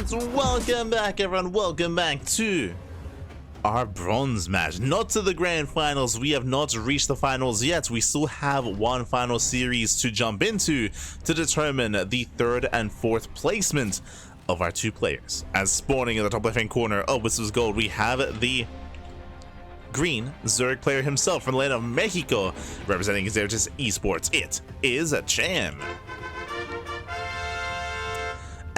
Esports, welcome back everyone, welcome back to our bronze match. Not to the grand finals, we have not reached the finals yet. We still have one final series to jump into to determine the third and fourth placement of our two players. As spawning in the top left hand corner of Whispers Gold, we have the green Zerg player himself from the land of Mexico, representing ZvP Esports. It is Cham.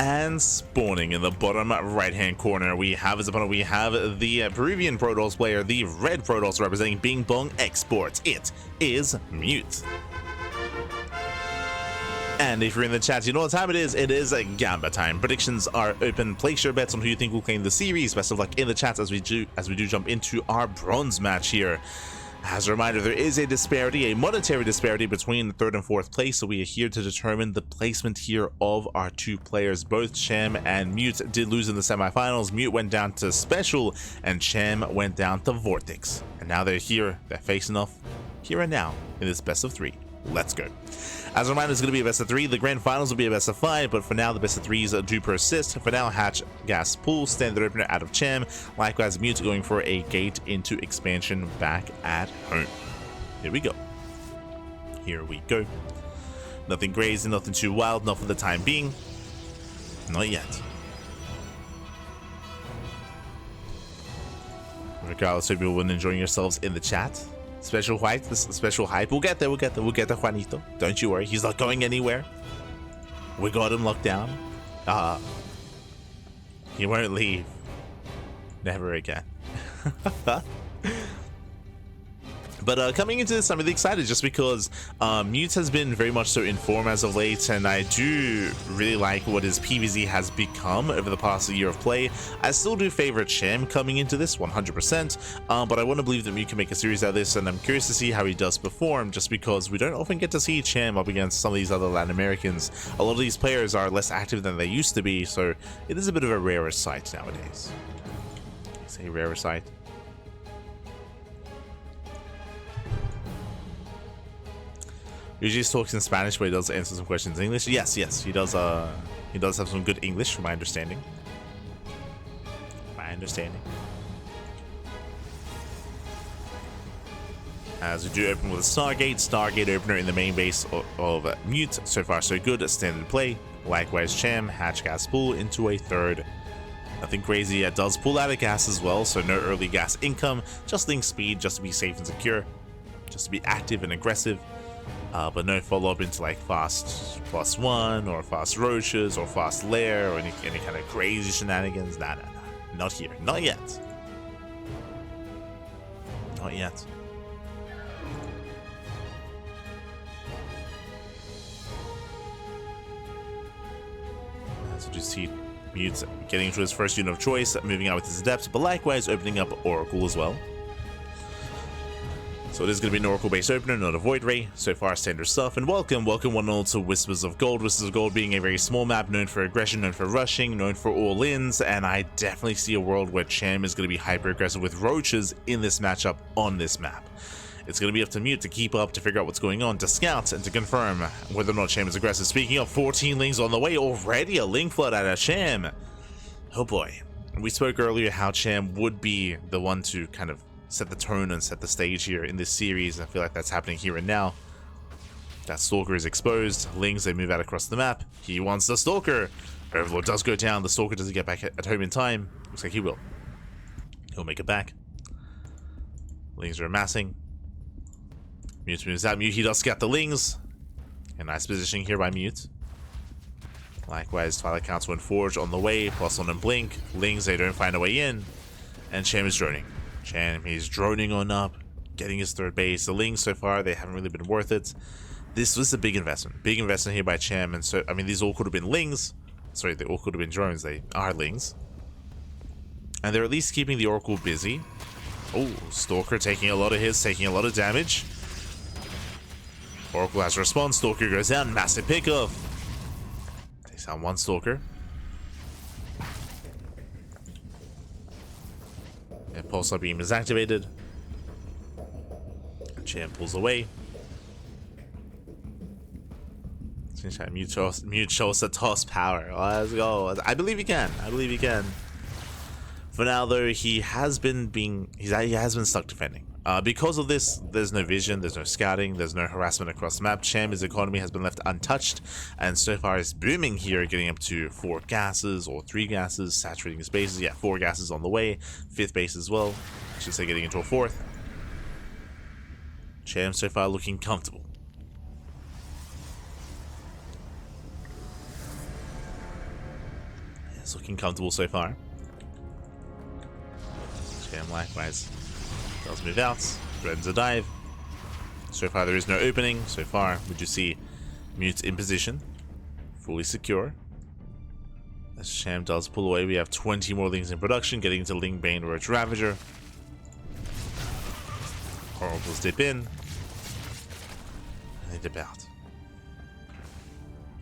And spawning in the bottom right hand corner, we have as opponent, we have the Peruvian Protoss player, the red Protoss representing Bing Bong Exports. It is Mute. And if you're in the chat, you know what time it is. It is a Gamba time. Predictions are open. Place your bets on who you think will claim the series. Best of luck in the chat as we do jump into our bronze match here. As a reminder, there is a disparity, a monetary disparity between third and fourth place, so we are here to determine the placement here of our two players. Both Cham and Mute did lose in the semifinals. Mute went down to Special, and Cham went down to Vortex. And now they're here, they're facing off here and now in this best of three. Let's go. As a reminder, it's going to be a best of three. The grand finals will be a best of five, but for now, the best of threes do persist. For now, Hatch, Gas, Pool, standard opener out of Cham. Likewise, Mute going for a gate into expansion back at home. Here we go. Here we go. Nothing crazy, nothing too wild, not for the time being. Not yet. Regardless, hope you've been enjoying yourselves in the chat. Special White, this special hype. We'll get there, we'll get Juanito. Don't you worry, he's not going anywhere. We got him locked down. He won't leave. Never again. But coming into this, I'm really excited just because Mute has been very much so in form as of late, and I do really like what his PvZ has become over the past year of play. I still do favor Cham coming into this 100%, but I want to believe that Mute can make a series out of this, and I'm curious to see how he does perform, just because we don't often get to see Cham up against some of these other Latin Americans. A lot of these players are less active than they used to be, so it is a bit of a rarer sight nowadays. I say rarer sight. Usually he talks in Spanish, but he does answer some questions in English. Yes, he does have some good English, from my understanding. As we do open with a Stargate opener in the main base of Mute. So far so good, standard play. Likewise Cham, Hatch, Gas, Pool into a third. Nothing crazy, it does pull out of gas as well, so no early gas income, just link speed, just to be safe and secure, just to be active and aggressive. But no follow-up into like fast +1 or fast roaches or fast lair or any kind of crazy shenanigans. Nah, not here, not yet. So just see Mute getting into his first unit of choice, moving out with his Adepts, but likewise opening up Oracle as well. So it is going to be an Oracle-based opener, not a Void Ray. So far, standard stuff. And welcome one and all to Whispers of Gold. Whispers of Gold being a very small map, known for aggression, known for rushing, known for all-ins. And I definitely see a world where Cham is going to be hyper-aggressive with roaches in this matchup on this map. It's going to be up to Mute to keep up, to figure out what's going on, to scout, and to confirm whether or not Cham is aggressive. Speaking of 14 lings on the way, already a link flood out of Cham. Oh boy. We spoke earlier how Cham would be the one to kind of set the tone and set the stage here in this series. I feel like that's happening here and now. That Stalker is exposed. Lings, they move out across the map. He wants the Stalker. Overlord does go down. The Stalker doesn't get back at home in time. Looks like he will. He'll make it back. Lings are amassing. Mute moves out. Mute, he does scout the Lings. A nice positioning here by Mute. Likewise, Twilight Council and Forge on the way. +1 and Blink. Lings, they don't find a way in. And Cham is droning. Cham, he's droning on up, getting his third base. The Lings so far, they haven't really been worth it. This was a big investment. Big investment here by Cham. And so, I mean, these all could have been Lings. Sorry, they all could have been drones. They are Lings. And they're at least keeping the Oracle busy. Oh, Stalker taking a lot of hits, taking a lot of damage. Oracle has a response. Stalker goes down. Massive pickup. Takes out one Stalker. And Pulsar Beam is activated. Cham pulls away. Mute shows the toss power. Let's go. I believe he can. I believe he can. For now, though, he has been stuck defending. Because of this, there's no vision, there's no scouting, there's no harassment across the map. Cham, his economy has been left untouched, and so far is booming here, getting up to 4 gases or 3 gases, saturating his bases. Yeah, 4 gases on the way, 5th base as well. I should say getting into a 4th. Cham so far looking comfortable. It's looking comfortable so far. Cham likewise does move out, threatens a dive. So far there is no opening. So far we just see Mute in position, fully secure. As Cham does pull away, we have 20 more Lings in production, getting into Ling, Bane, Roach, Ravager. Oracles dip in, and they dip out.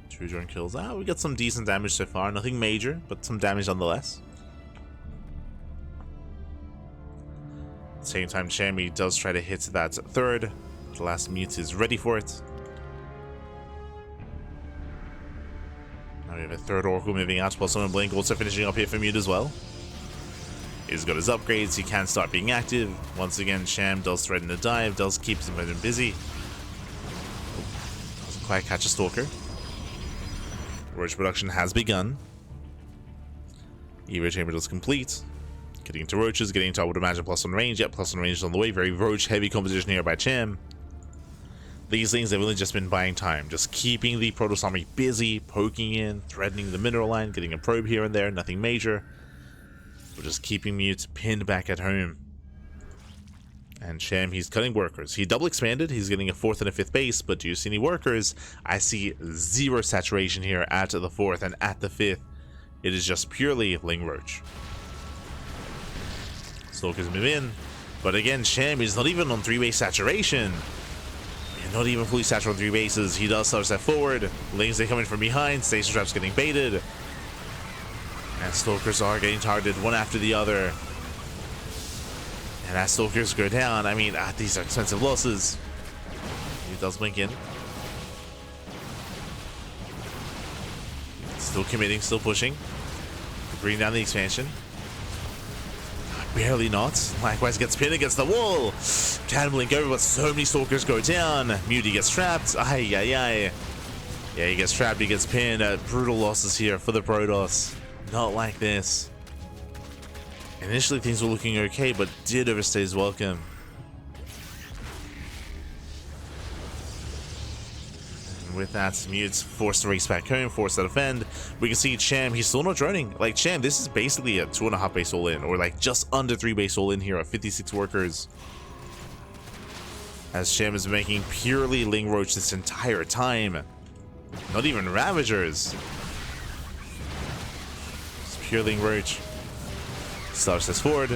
2 drone kills. We got some decent damage so far, nothing major, but some damage nonetheless. Same time, Cham does try to hit that 3rd. The last Mute is ready for it. Now we have a 3rd Oracle moving out, plus Summon Blink also finishing up here for Mute as well. He's got his upgrades, he can start being active. Once again, Cham does threaten a dive, does keep his opponent busy. Doesn't quite catch a Stalker. Roach production has begun. Evo Chamber does complete. Getting into Roaches, getting into, I would imagine, plus 1 range. Yep, plus 1 range is on the way. Very Roach heavy composition here by Cham. These things have really just been buying time. Just keeping the Protoss army busy, poking in, threatening the mineral line, getting a probe here and there, nothing major. But just keeping Mute pinned back at home. And Cham, he's cutting workers. He double expanded, he's getting a 4th and a 5th base, but do you see any workers? I see 0 saturation here at the 4th and at the 5th. It is just purely Ling Roach. Stalkers move in, but again, Cham is not even on 3-base saturation. Not even fully saturated on 3 bases. He does start step forward. Lings, they come in from behind. Station traps getting baited. And Stalkers are getting targeted one after the other. And as Stalkers go down, I mean, these are expensive losses. He does blink in. Still committing, still pushing. Bring down the expansion. Barely not. Likewise gets pinned against the wall. Can blink over, but so many Stalkers go down. Muty gets trapped. Ay, ay, ay. Yeah, he gets trapped, he gets pinned. Brutal losses here for the Protoss. Not like this. Initially things were looking okay, but did overstay his welcome. With that, Mute's forced to race back home, forced to defend. We can see Cham, he's still not droning. Like, Cham, this is basically a 2.5 base all-in, or like just under 3 base all-in here at 56 workers. As Cham is making purely Ling Roach this entire time. Not even Ravagers. It's pure Ling Roach. Starts this forward.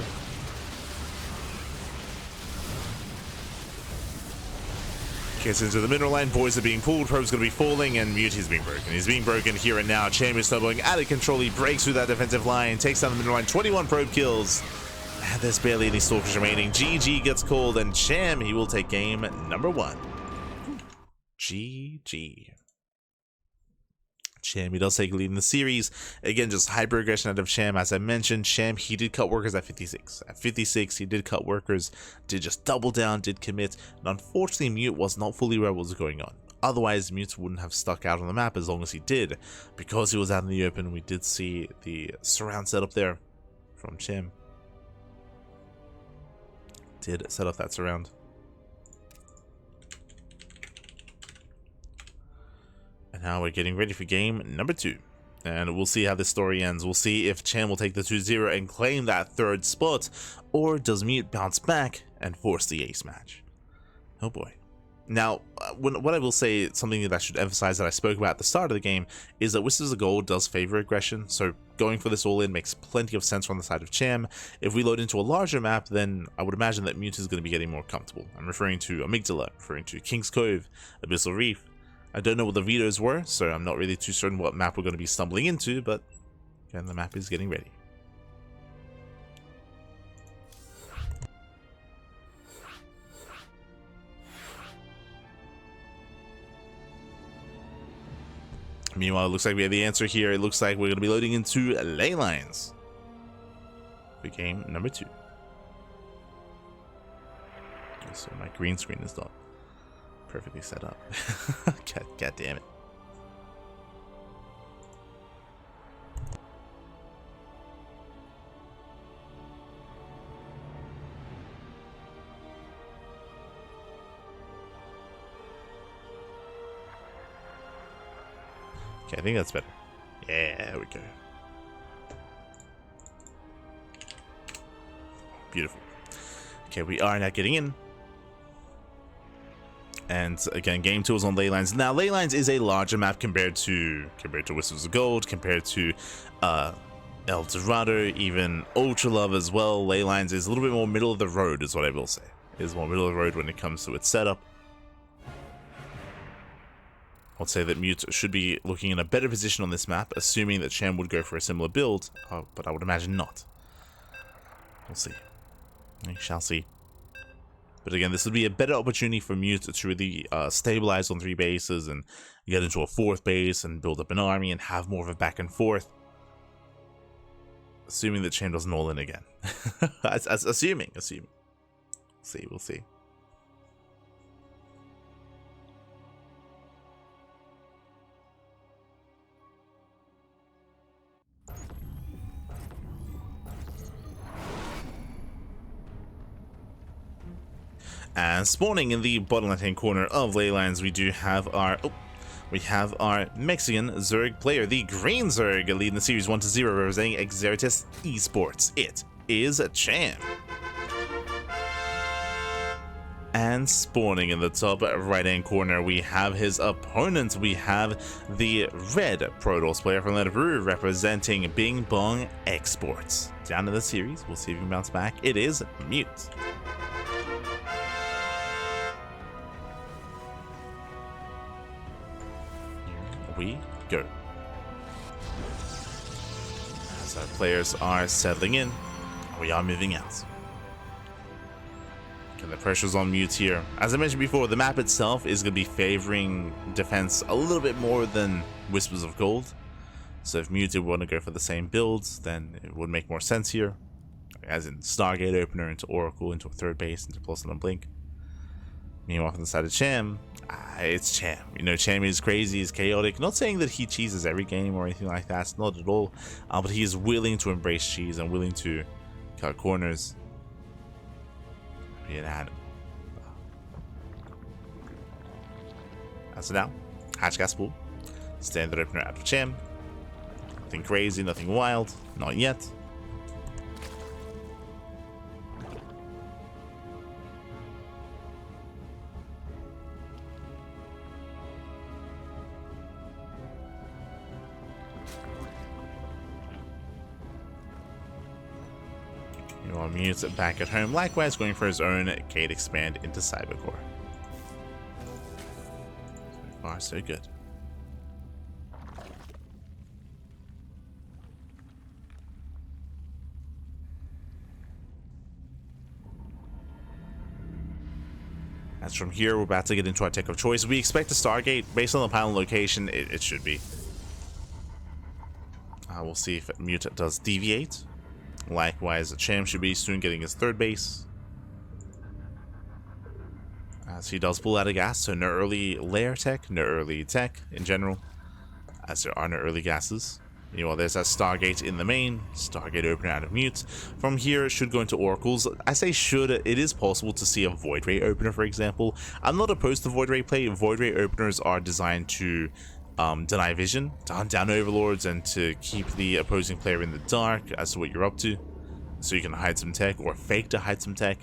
Gets into the mineral line, boys are being pulled, probe's gonna be falling, and Mute is being broken. He's being broken here and now. Cham is snowballing out of control. He breaks through that defensive line, takes down the mineral line, 21 probe kills. And there's barely any Stalkers remaining. GG gets called, and Cham, he will take game number 1. GG. Cham, he does take a lead in the series. Again, just hyper aggression out of Cham. As I mentioned, Cham, he did cut workers at 56. At 56, he did cut workers, did just double down, did commit. And unfortunately, Mute was not fully aware of what was going on. Otherwise, Mute wouldn't have stuck out on the map as long as he did. Because he was out in the open, we did see the surround setup there from Cham. Did set up that surround. And now we're getting ready for game number 2. And we'll see how this story ends. We'll see if Cham will take the 2-0 and claim that 3rd spot, or does Mute bounce back and force the ace match? Oh boy. Now, what I will say, something that I should emphasize that I spoke about at the start of the game, is that Whispers of Gold does favor aggression, so going for this all-in makes plenty of sense on the side of Cham. If we load into a larger map, then I would imagine that Mute is going to be getting more comfortable. I'm referring to Amygdala, referring to King's Cove, Abyssal Reef. I don't know what the vetoes were, so I'm not really too certain what map we're going to be stumbling into, but again, the map is getting ready. Meanwhile, it looks like we have the answer here. It looks like we're going to be loading into ley lines for game number 2. So my green screen is not perfectly set up. God damn it. Okay, I think that's better. Yeah, there we go. Beautiful. Okay, we are now getting in. And again, game 2 is on ley lines. Now, ley lines is a larger map compared to Whispers of Gold, compared to El Dorado, even Ultra Love as well. Ley lines is a little bit more middle of the road, is what I will say. It is more middle of the road when it comes to its setup. I'd say that Mute should be looking in a better position on this map, assuming that Cham would go for a similar build, but I would imagine not. We'll see. We shall see. But again, this would be a better opportunity for Mute to really stabilize on 3 bases and get into a 4th base and build up an army and have more of a back and forth. Assuming that Cham doesn't all in again. Assuming. We'll see. And spawning in the bottom left-hand corner of ley lines, we do have our Mexican Zerg player, the Green Zerg, leading the series 1-0, representing Esports. Esports. It is Cham. And spawning in the top right-hand corner, we have his opponent. We have the red Protoss player from Peru, representing Bing Bong Esports. Down in the series, we'll see if he can bounce back. It is Mute. We go. As our players are settling in, we are moving out. Okay, the pressure's on Mute here. As I mentioned before, the map itself is going to be favoring defense a little bit more than Whispers of Gold. So if Mute would want to go for the same builds, then it would make more sense here. As in Stargate opener into Oracle, into a 3rd base, into Pulse and Blink. Meanwhile, on the side of Cham, it's Cham. You know, Cham is crazy, he's chaotic. Not saying that he cheeses every game or anything like that, not at all. But he is willing to embrace cheese and willing to cut corners. As of now, Hatch Gas Pool. Standard opener out of Cham. Nothing crazy, nothing wild. Not yet. Mute back at home, likewise going for his own Gate Expand into Cybercore. So far, so good. As from here, we're about to get into our tech of choice. We expect a Stargate. Based on the panel location, it should be. We'll see if Mute does deviate. Likewise, Cham should be soon getting his 3rd base. As he does pull out of gas, so no early layer tech, no early tech in general, as there are no early gases. Meanwhile, there's that Stargate in the main, Stargate opener out of Mute. From here, it should go into Oracles. I say should, it is possible to see a Void Ray opener, for example. I'm not opposed to Void Ray play. Void Ray openers are designed to deny vision, to hunt down overlords, and to keep the opposing player in the dark as to what you're up to, so you can hide some tech or fake to hide some tech.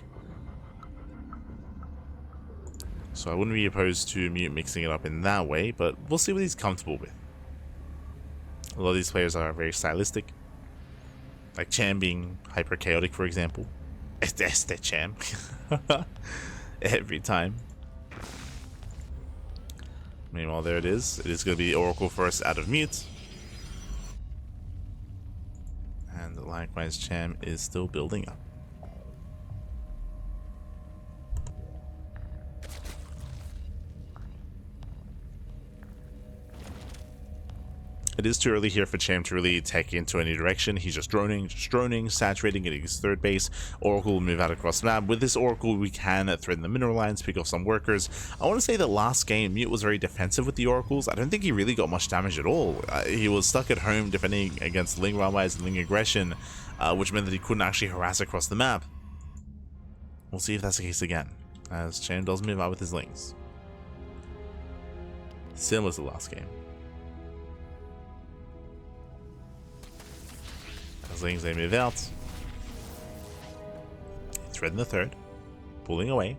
So I wouldn't be opposed to Mute mixing it up in that way, but we'll see what he's comfortable with. A lot of these players are very stylistic, like Cham being hyper chaotic, for example. It's the Cham every time. Meanwhile, there it is. It is going to be Oracle first out of Mute. And likewise, Cham is still building up. It is too early here for Cham to really take into any direction. He's just droning, saturating, getting his third base. Oracle will move out across the map. With this Oracle, we can threaten the mineral lines, pick off some workers. I want to say that last game, Mute was very defensive with the Oracles. I don't think he really got much damage at all. He was stuck at home defending against Ling Railways and Ling Aggression, which meant that he couldn't actually harass across the map. We'll see if that's the case again, as Cham does move out with his Lings. Similar to the last game. As Lings, they move out. Threading the third. Pulling away.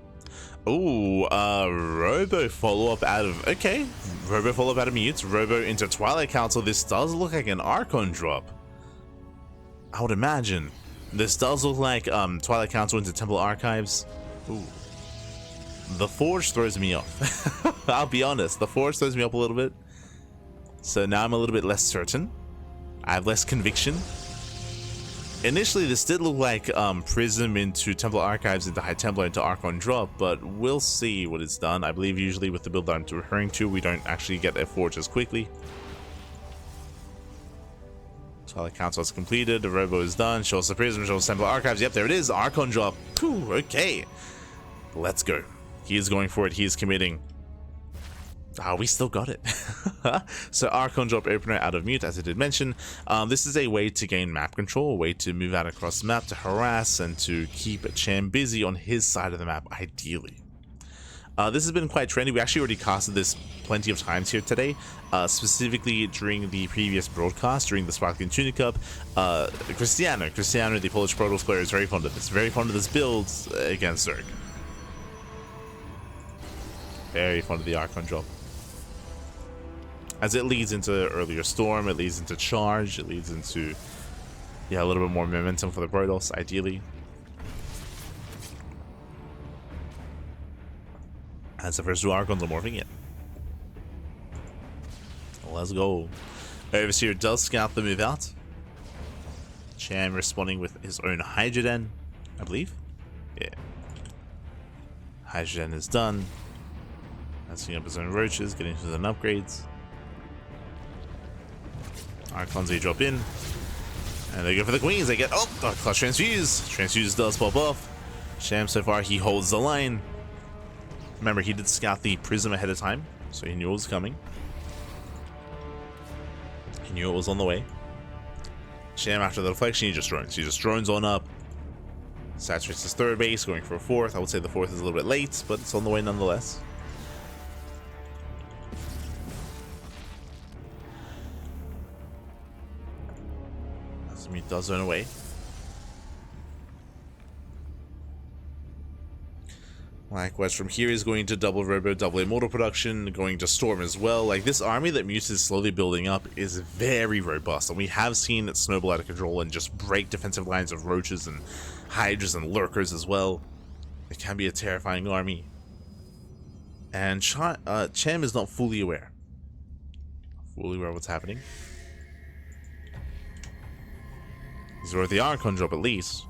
Ooh, Robo follow-up out of... Okay, Robo follow-up out of Mute. Robo into Twilight Council. This does look like an Archon drop. I would imagine. This does look like Twilight Council into Temple Archives. Ooh. The Forge throws me off. I'll be honest, the Forge throws me up a little bit. So now I'm a little bit less certain. I have less conviction. Initially, this did look like Prism into Temple Archives into High Templar into Archon drop, but we'll see what it's done. I believe usually with the build that I'm referring to, we don't actually get a Forge as quickly. Twilight Council is completed, the Robo is done, shows the Prism, shows Temple Archives. Yep, there it is, Archon drop. Whew, okay. Let's go. He is going for it, he is committing. Ah, we still got it. So Archon drop opener out of Mute, as I did mention. This is a way to gain map control, a way to move out across the map, to harass and to keep Cham busy on his side of the map, ideally. This has been quite trendy. We actually already casted this plenty of times here today, specifically during the previous broadcast, during the Sparkling Tunic Cup. Cristiano, the Polish Protoss player, is very fond of this. Very fond of this build against Zerg. Very fond of the Archon drop. As it leads into earlier Storm, it leads into Charge, it leads into, yeah, a little bit more momentum for the Protoss, ideally. As the first two Archons are morphing in. Let's go. Overseer does scout the move out. Cham responding with his own Hydroden, I believe. Yeah. Hydroden is done. Messing up his own roaches, getting his own upgrades. Archons, they drop in. And they go for the Queens. They get... Oh! Clutch Transfuse. Transfuse does pop off. Cham, so far, he holds the line. Remember, he did scout the Prism ahead of time, so he knew it was coming. He knew it was on the way. Cham, after the deflection, he just drones. He just drones on up. Saturates his third base, going for a fourth. I would say the fourth is a little bit late, but it's on the way nonetheless. Mute does zone away. Likewise, from here is going to double Robo, double Immortal production, going to Storm as well. Like, this army that Mute is slowly building up is very robust, and we have seen it snowball out of control and just break defensive lines of Roaches and Hydras and Lurkers as well. It can be a terrifying army. And Cham is not fully aware. Fully aware of what's happening. He's worth the Archon drop at least.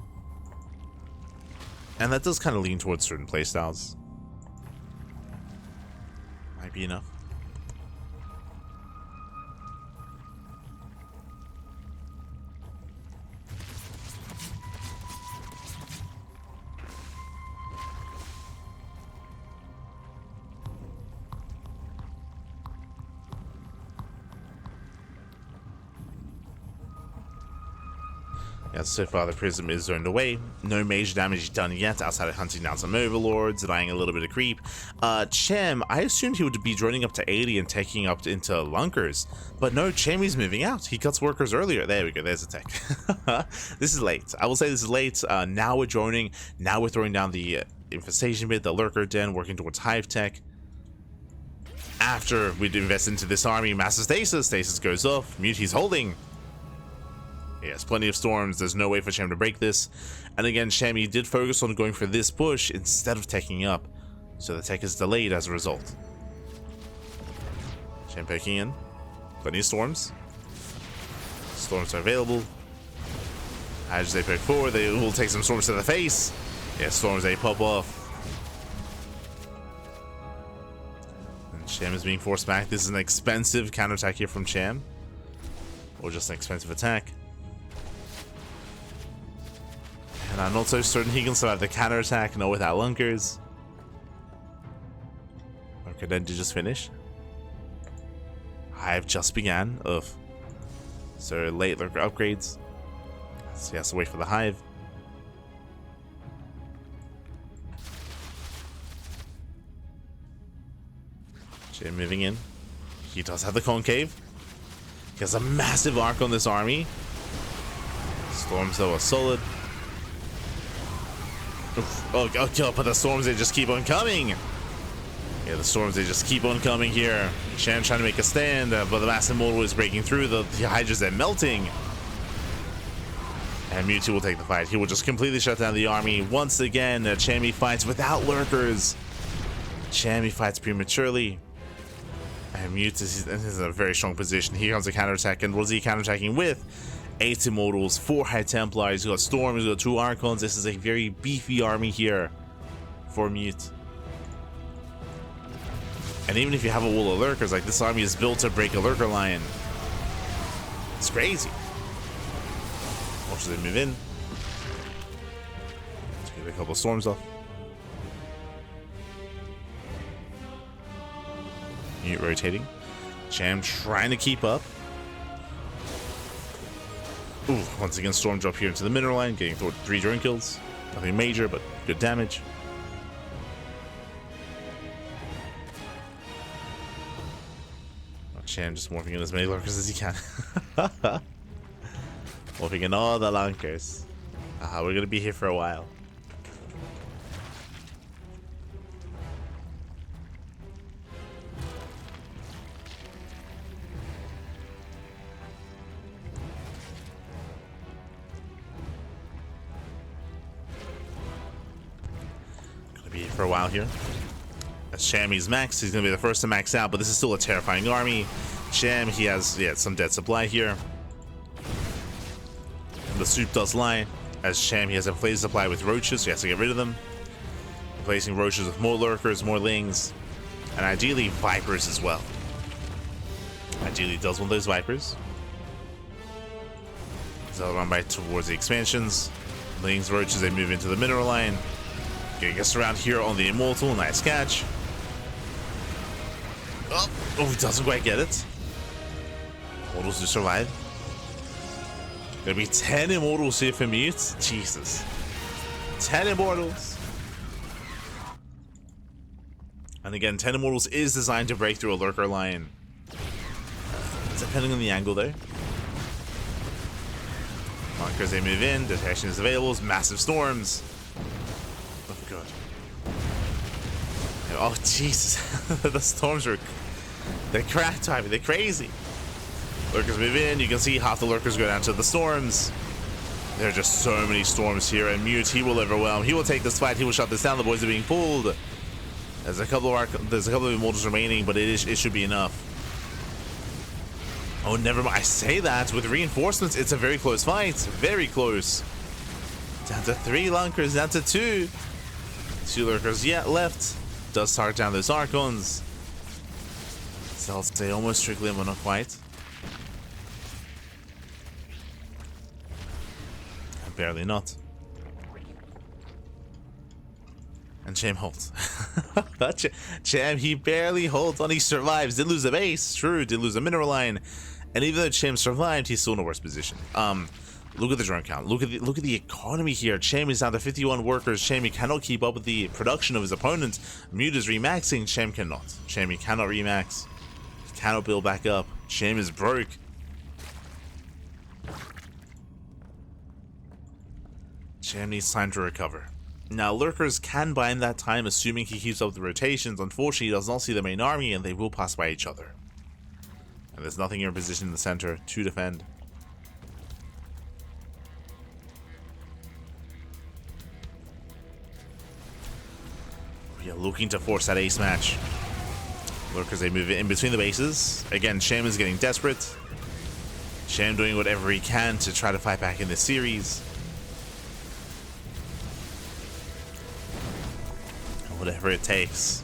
And that does kind of lean towards certain playstyles. Might be enough. Yeah, so far the Prism is zoned away. No major damage done yet outside of hunting down some Overlords, denying a little bit of creep. Cham, I assumed he would be droning up to 80 and taking up into Lunkers. But no, Cham is moving out. He cuts workers earlier. There we go, there's a tech. This is late. I will say this is late. Now we're droning. Now we're throwing down the Infestation bit, the Lurker Den, working towards Hive Tech. After we invest into this army, Massive Stasis. Stasis goes off. Mute, he's holding. Yes, plenty of storms. There's no way for Cham to break this. And again, Cham, he did focus on going for this push instead of taking up. So the tech is delayed as a result. Cham poking in. Plenty of storms. Storms are available. As they poke forward, they will take some storms to the face. Yeah, storms, they pop off. And Cham is being forced back. This is an expensive counterattack here from Cham. or just an expensive attack. And I'm not so certain he can survive the counter attack, no, without lunkers. Okay, then to just finish. Hive just began. Ugh. So late lurker upgrades. So he has to wait for the hive. Jay moving in. He does have the concave. He has a massive arc on this army. Storms though are solid. Oof. Oh, okay, but the storms, they just keep on coming. Yeah, the storms, they just keep on coming here. Cham trying to make a stand, but the Mass Immortal is breaking through. The Hydras are melting. And Mewtwo will take the fight. He will just completely shut down the army. Once again, Cham fights without lurkers. Cham fights prematurely. And Mewtwo is in a very strong position. Here comes a counterattack. And what is he counterattacking with? 8 Immortals, 4 High Templars. He's got Storms, he's got 2 Archons. This is a very beefy army here for Mewtwo. And even if you have a wall of lurkers, like this army is built to break a lurker line. It's crazy. Watch they move in. Let's get a couple of storms off. Mute rotating. Cham trying to keep up. Ooh, once again, storm drop here into the mineral line, getting 3 drone kills. Nothing major, but good damage. Cham just morphing in as many lurkers as he can. Morphing in all the lunkers. We're gonna be here for a while. Gonna be here for a while here. As Chammy's max, he's going to be the first to max out, but this is still a terrifying army. Cham, he has some dead supply here. And the soup does lie. As Cham, he has a phase supply with roaches, so he has to get rid of them. Replacing roaches with more lurkers, more lings, and ideally vipers as well. Ideally does want those vipers. So they'll run right towards the expansions. Lings, roaches, they move into the mineral line. Getting us around here on the Immortal, nice catch. Oh, he doesn't quite get it. Immortals do survive. Gonna be 10 Immortals here for Mute. Jesus. 10 Immortals. And again, 10 Immortals is designed to break through a lurker line. Depending on the angle there. Markers, they move in. Detection is available. Massive storms. Oh, God. Oh, Jesus. The storms are... They're crack timing. They're crazy. Lurkers move in. You can see half the lurkers go down to the storms. There are just so many storms here. And Mute, he will overwhelm. He will take this fight. He will shut this down. The boys are being pulled. There's a couple of Immortals remaining, but it should be enough. Oh, never mind. I say that. With reinforcements, it's a very close fight. Very close. Down to 3 lunkers. Down to 2. 2 lurkers yet left. Does start down those Archons. So I'll say almost strictly, but not quite. Barely not. And Cham holds. Cham, he barely holds on. He survives. Did lose a base. True, did lose a mineral line. And even though Cham survived, he's still in a worse position. Look at the drone count. Look at the economy here. Cham is down to 51 workers. Cham, he cannot keep up with the production of his opponent. Mute is remaxing. Cham cannot. Cham, he cannot remax. He cannot build back up. Cham is broke. Cham needs time to recover. Now, lurkers can buy in that time, assuming he keeps up the rotations. Unfortunately, he does not see the main army, and they will pass by each other. And there's nothing in position in the center to defend. We are looking to force that ace match. Lurkers, they move in between the bases. Again, Cham is getting desperate. Cham doing whatever he can to try to fight back in this series. Whatever it takes.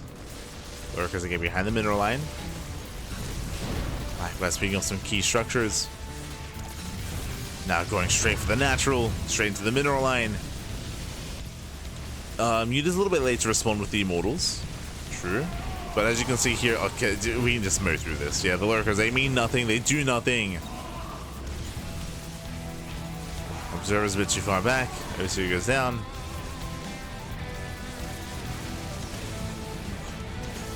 Lurkers are getting behind the mineral line. Black speaking of some key structures. Now going straight for the natural, straight into the mineral line. Mute is a little bit late to respond with the immortals. True. But as you can see here, okay, we can just move through this. Yeah, the lurkers, they mean nothing, they do nothing. Observer's a bit too far back. OC goes down.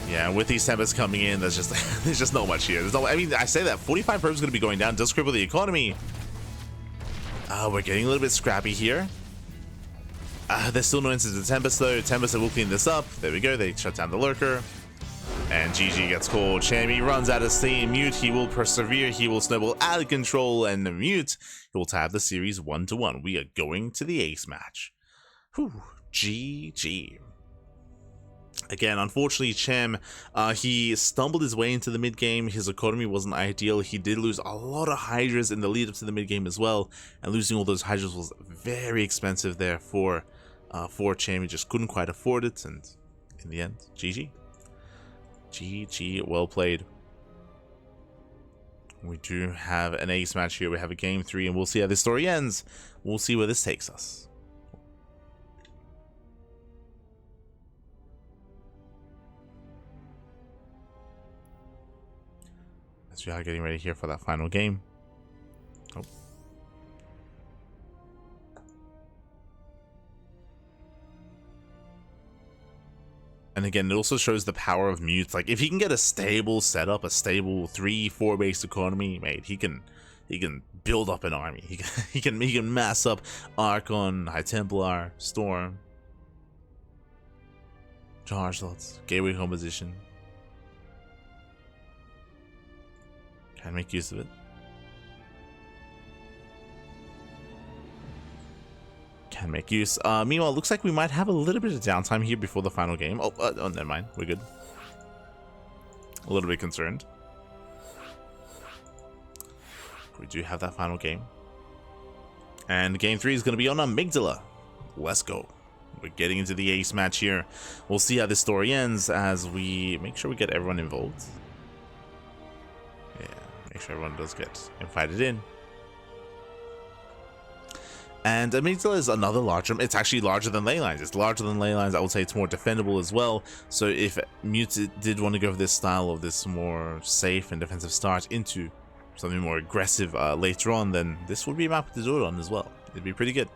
Yeah, with these Tempests coming in, there's just not much here. I mean, I say that 45 probes going to be going down, does cripple the economy. We're getting a little bit scrappy here. There's still no instance of Tempest though. Tempest will clean this up. There we go. They shut down the lurker. And GG gets called. Cham runs out of steam. Mute, he will persevere. He will snowball out of control. And Mute, he will tie the series 1-1. We are going to the ace match. Whew. GG. Again, unfortunately, Cham, he stumbled his way into the mid-game. His economy wasn't ideal. He did lose a lot of Hydras in the lead-up to the mid-game as well. And losing all those Hydras was very expensive there for Cham. He just couldn't quite afford it. And in the end, GG. GG, well played. We do have an ace match here. We have a game 3, and we'll see how this story ends. We'll see where this takes us. As we are getting ready here for that final game. Oh. And again, it also shows the power of Mute. Like, if he can get a stable setup, a stable 3-4 based economy, mate, he can build up an army. He can mass up Archon, High Templar, Storm, charge slots, gateway composition. Can make use of it. Can make use. Meanwhile, it looks like we might have a little bit of downtime here before the final game. Oh, never mind. We're good. A little bit concerned. We do have that final game. And game 3 is going to be on Amygdala. Let's go. We're getting into the ace match here. We'll see how this story ends as we make sure we get everyone involved. Yeah, make sure everyone does get invited in. And Amygdala is another large room. It's actually larger than Leylines. It's larger than Leylines. I would say it's more defendable as well. So if Mute did want to go for this style of this more safe and defensive start into something more aggressive later on, then this would be a map to do it on as well. It'd be pretty good.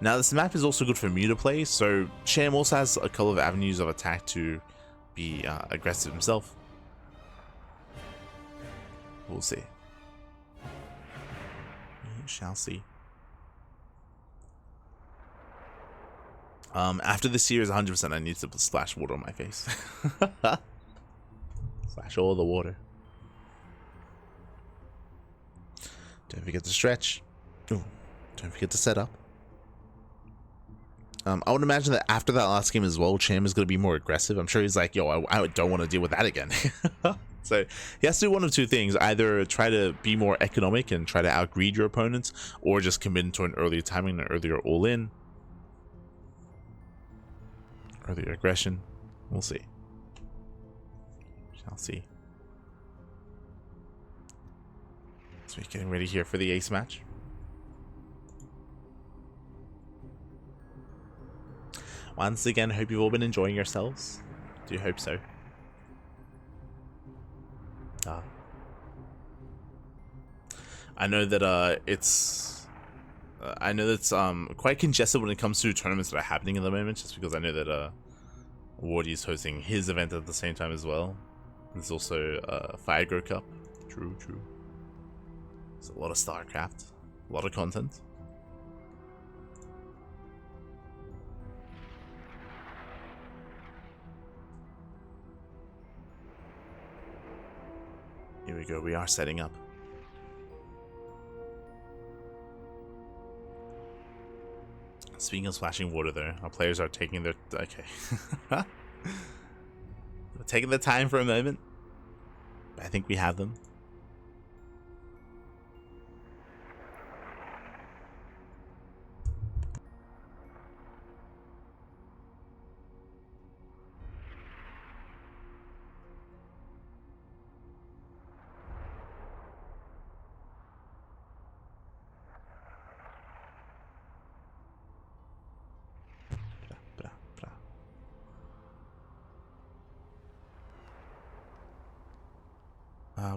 Now this map is also good for Mute to play. So Cham also has a couple of avenues of attack to be aggressive himself. We'll see. We shall see. After this series, 100%, I need to splash water on my face. Splash all the water. Don't forget to stretch. Ooh, don't forget to set up. I would imagine that after that last game as well, Cham is going to be more aggressive. I'm sure he's like, yo, I don't want to deal with that again. So he has to do one of two things. Either try to be more economic and try to outgreed your opponents, or just commit into an earlier timing, an earlier all-in. Earlier aggression. We'll see. Shall see. So we're getting ready here for the ace match. Once again, hope you've all been enjoying yourselves. Do hope so. I know that it's quite congested when it comes to tournaments that are happening at the moment, just because I know that Wardy is hosting his event at the same time as well. There's also Firegrow Cup. True. There's a lot of StarCraft, a lot of content. Here we go, we are setting up. Speaking of splashing water though, our players are taking their... Okay. They're taking their time for a moment. I think we have them.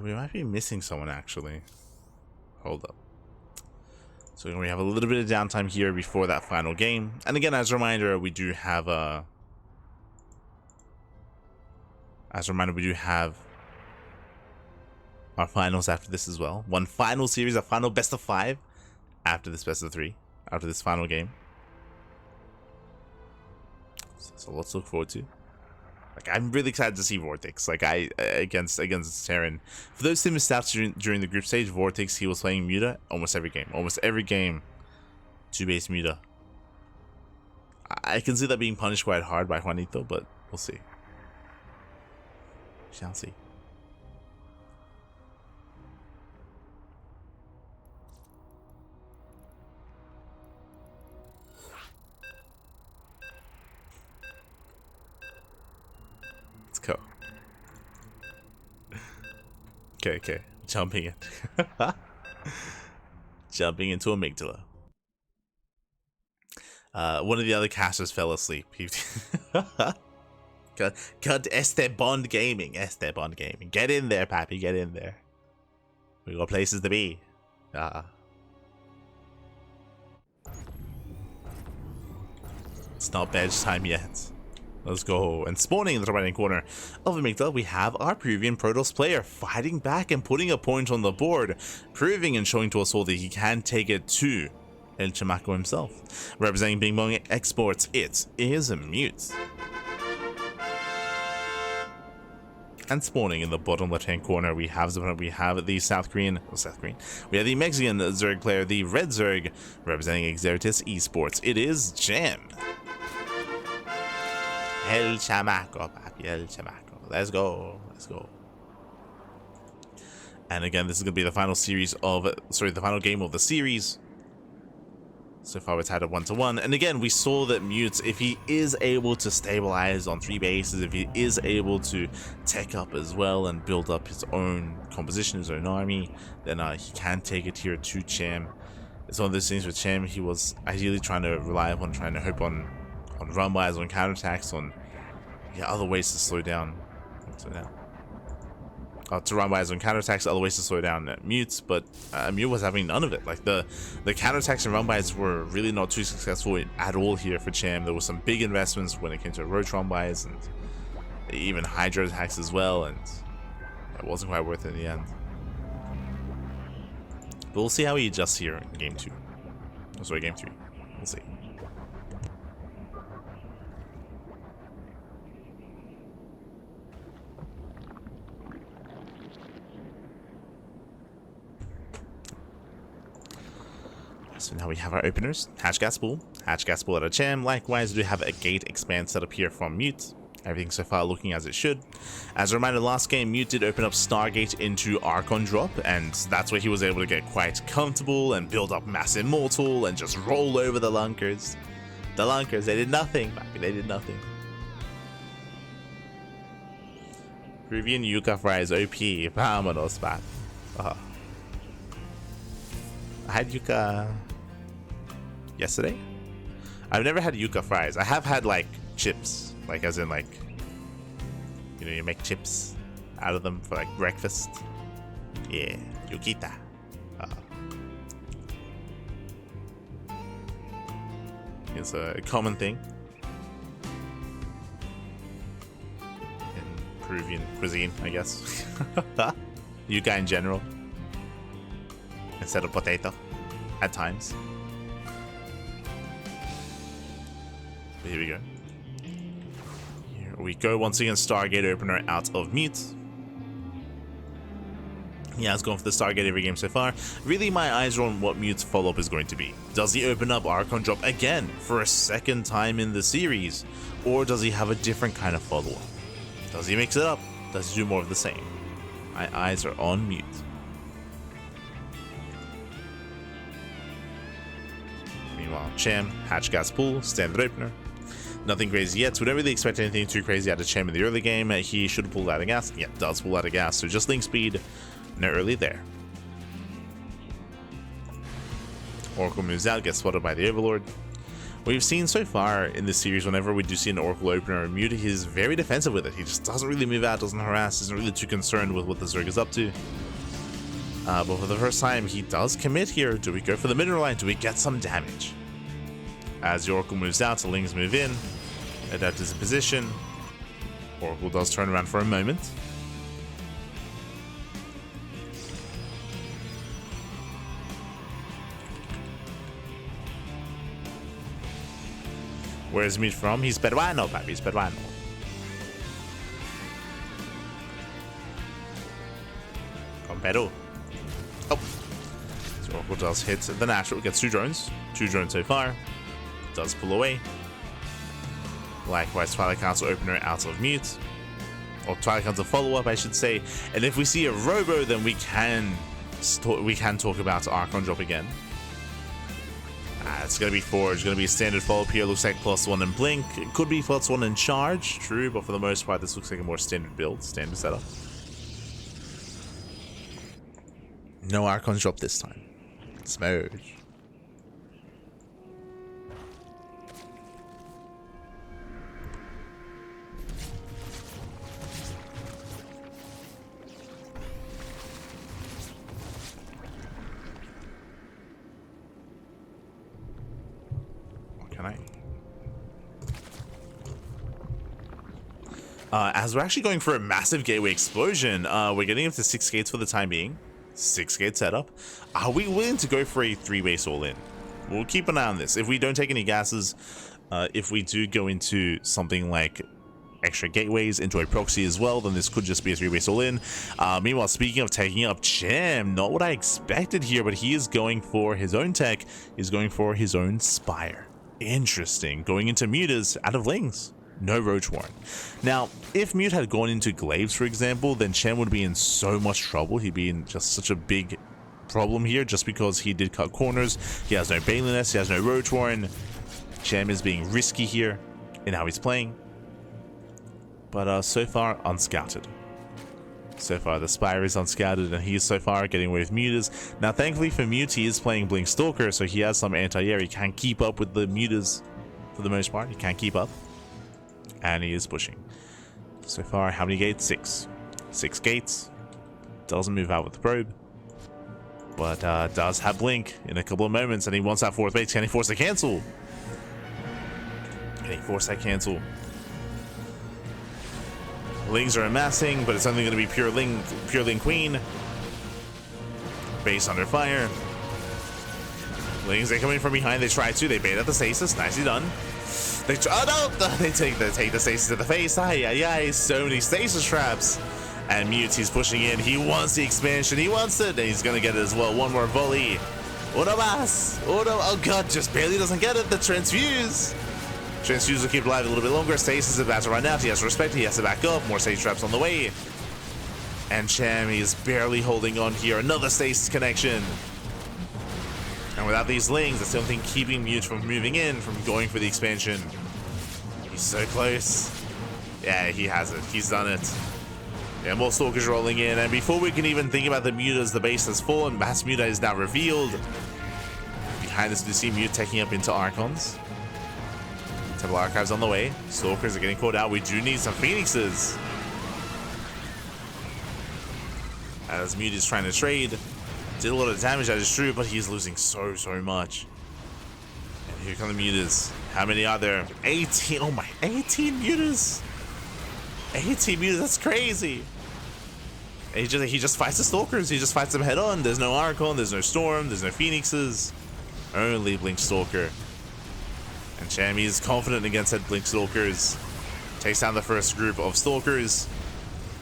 We might be missing someone, actually. Hold up. So we have a little bit of downtime here before that final game. And again, as a reminder, we do have our finals after this as well. One final series, a final best of 5 after this best of 3, after this final game. So lots to look forward to. Like, I'm really excited to see Vortex. Like, against Terran. For those who missed out during the group stage, Vortex, he was playing Muta almost every game. Almost every game, 2-base Muta. I can see that being punished quite hard by Juanito, but we'll see. We shall see. Go. Okay. Jumping in. Jumping into amygdala. One of the other casters fell asleep. Cut Esteban Gaming. Get in there, Pappy. Get in there. We got places to be. It's not bedtime yet. Let's go. And spawning in the right-hand corner of Amygdala, we have our Peruvian Protoss player fighting back and putting a point on the board, proving and showing to us all that he can take it to El Chamaco himself. Representing Bing Bong Esports, it is a Mute. And spawning in the bottom left-hand corner, we have the South Korean. We have the Mexican Zerg player, the Red Zerg, representing Esports Esports. It is Cham. El Chamaco, papi, El Chamaco. Let's go. And again, this is going to be the final the final game of the series. So far, it's had a 1-1. And again, we saw that Mute, if he is able to stabilize on 3 bases, if he is able to tech up as well and build up his own composition, his own army, then he can take it here to Cham. It's one of those things with Cham, he was ideally trying to hope on run bys, on counterattacks, on other ways to slow down. To run bys on counterattacks, other ways to slow down Mute, but Mute was having none of it. Like the counterattacks and run bys were really not too successful at all here for Cham. There were some big investments when it came to roach run bys and even Hydra attacks as well, and it wasn't quite worth it in the end. But we'll see how he adjusts here in game 2. Oh, sorry, game 3. We'll see. So now we have our openers. Hatch gas pool at a Cham. Likewise, we have a gate expand set up here from Mute. Everything so far looking as it should. As a reminder, last game Mute did open up Stargate into Archon drop, and that's where he was able to get quite comfortable and build up Mass Immortal and just roll over the Lunkers. The Lunkers, they did nothing, baby. They did nothing. Peruvian Yucca fries OP. Vámonos, back. I had Yucca yesterday. I've never had Yucca fries. I have had like chips, like as in like, you know, you make chips out of them for like breakfast. Yeah, Yuquita. It's a common thing in Peruvian cuisine, I guess. Yucca in general, instead of potato at times. But here we go. Here we go once again. Stargate opener out of Mute. Yeah, it's going for the Stargate every game so far. Really, my eyes are on what Mute's follow-up is going to be. Does he open up Archon drop again for a second time in the series? Or does he have a different kind of follow-up? Does he mix it up? Does he do more of the same? My eyes are on Mute. Meanwhile, Cham, hatch gas pool, standard opener. Nothing crazy yet, so we don't really expect anything too crazy out of Cham in the early game. He should pull out of gas. Yeah, does pull out of gas, so just link speed, no early there. Oracle moves out, gets spotted by the Overlord. We've seen so far in this series, whenever we do see an Oracle opener or Mute, he's very defensive with it. He just doesn't really move out, doesn't harass, isn't really too concerned with what the Zerg is up to. But for the first time, he does commit here. Do we go for the middle line? Do we get some damage? As the Oracle moves out, the Lings move in. Adapt his position. Oracle does turn around for a moment. Where's Mute from? He's peruano, papi. He's peruano. From Peru. Oh. So Oracle does hit the natural. Gets 2 drones. 2 drones so far. Does pull away. Likewise, Twilight Council opener out of Mute. Or Twilight Council follow-up, I should say. And if we see a Robo, then we can talk about Archon drop again. It's going to be Forge. Going to be a standard follow-up here. Looks like +1 in Blink. It could be +1 in Charge. True, but for the most part, this looks like a more standard build. Standard setup. No Archon drop this time. Smooch. As we're actually going for a massive gateway explosion, we're getting up to 6 gates for the time being. 6 gate setup. Are we willing to go for a 3-base all-in? We'll keep an eye on this. If we don't take any gases, if we do go into something like extra gateways into a proxy as well, then this could just be a 3-base all-in. Meanwhile, speaking of taking up Cham, not what I expected here, but he is going for his own tech. He's going for his own Spire. Interesting. Going into Mutas out of Lings. No Roach Warren. Now, if Mute had gone into Glaives, for example, then Cham would be in so much trouble. He'd be in just such a big problem here just because he did cut corners. He has no Baneliness, he has no Roach Warren. Cham is being risky here in how he's playing. But so far, unscouted. So far, the Spire is unscouted, and he is so far getting away with Mutas. Now, thankfully for Mute, he is playing Blink Stalker, so he has some anti-air. He can't keep up with the Mutas for the most part. He can't keep up. And he is pushing. So far, how many gates? 6. 6 gates. Doesn't move out with the probe. But does have Blink in a couple of moments, and he wants that 4th base. Can he force the cancel? Can he force that cancel? Lings are amassing, but it's only going to be pure Ling Queen. Base under fire. Lings, they come in from behind. They try to. They bait at the stasis. Nicely done. They take the stasis to the face. Ay, so many stasis traps. And Mute, he's pushing in. He wants the expansion. He wants it. And he's going to get it as well. One more volley. Uno más. Oh god, just barely doesn't get it. The transfuse. Transfuse will keep alive a little bit longer. Stasis is about to run out. He has to respect it. He has to back up. More stasis traps on the way. And Cham is barely holding on here. Another stasis connection. And without these Lings, that's the only thing keeping Mute from moving in, from going for the expansion. He's so close. Yeah, he has it. He's done it. Yeah, more Stalkers rolling in. And before we can even think about the Mutas, the base has fallen. Mass Muta is now revealed. Behind us, we see Mute taking up into Archons. Temple Archives on the way. Stalkers are getting caught out. We do need some Phoenixes. As Mute is trying to trade. Did a lot of damage, that is true, but he's losing so much. And here come the Mutas. How many are there? 18. Oh my, 18 Mutas. 18 Mutas, that's crazy. And he just fights the Stalkers. He just fights them head on. There's no Archon, there's no Storm, there's no Phoenixes. Only Blink Stalker. And Cham is confident against that Blink Stalkers. Takes down the first group of Stalkers.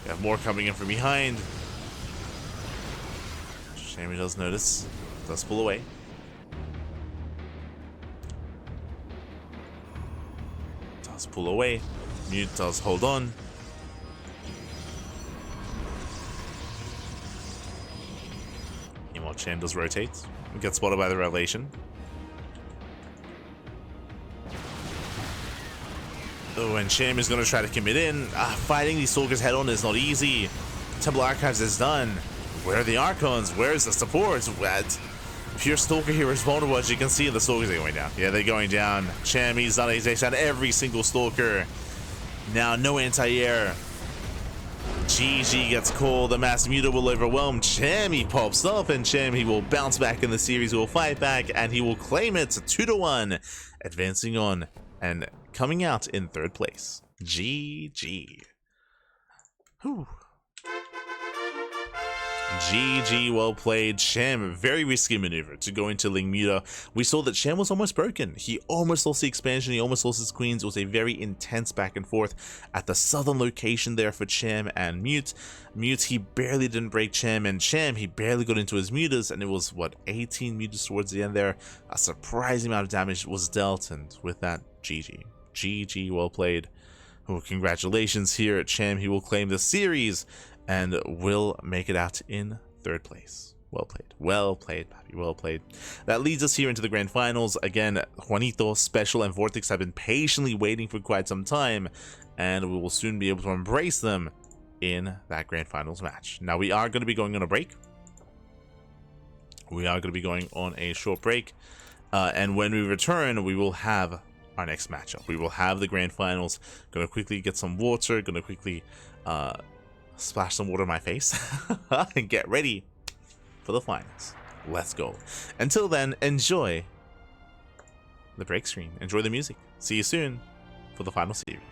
We have more coming in from behind. Cham does notice. Does pull away. Does pull away. Mute does hold on. Meanwhile, Cham does rotate. Gets spotted by the Revelation. Oh, and Cham is going to try to commit in. Fighting these Stalkers head on is not easy. Temple Archives is done. Where are the Archons? Where's the support? pure Stalker here is vulnerable, as you can see. The Stalkers are going down. Yeah, they're going down. Cham, he's done it. He's on every single Stalker. Now, no anti-air. GG gets called. The Mass Muta will overwhelm. Cham, he pops up, and Cham, he will bounce back in the series. He will fight back, and he will claim it 2-1, advancing on and coming out in 3rd place. GG. Whew. GG, well played. Cham, very risky maneuver to go into Ling Muta. We saw that Cham was almost broken. He almost lost the expansion, he almost lost his queens. It was a very intense back and forth at the southern location there for Cham and Mute. Mute, he barely didn't break Cham, and Cham, he barely got into his mutas, and it was, what, 18 mutas towards the end there. A surprising amount of damage was dealt, and with that, GG. GG, well played. Oh, congratulations here at Cham. He will claim the series and will make it out in 3rd place. Well played, Papi, well played. That leads us here into the grand finals. Again, Juanito, Special, and Vortex have been patiently waiting for quite some time, and we will soon be able to embrace them in that grand finals match. Now, we are going to be going on a break. We are going to be going on a short break, and when we return, we will have our next matchup. We will have the grand finals. Gonna quickly get some water, gonna quickly splash some water in my face and get ready for the finals. Let's go. Until then, enjoy the break screen, enjoy the music. See you soon for the final series.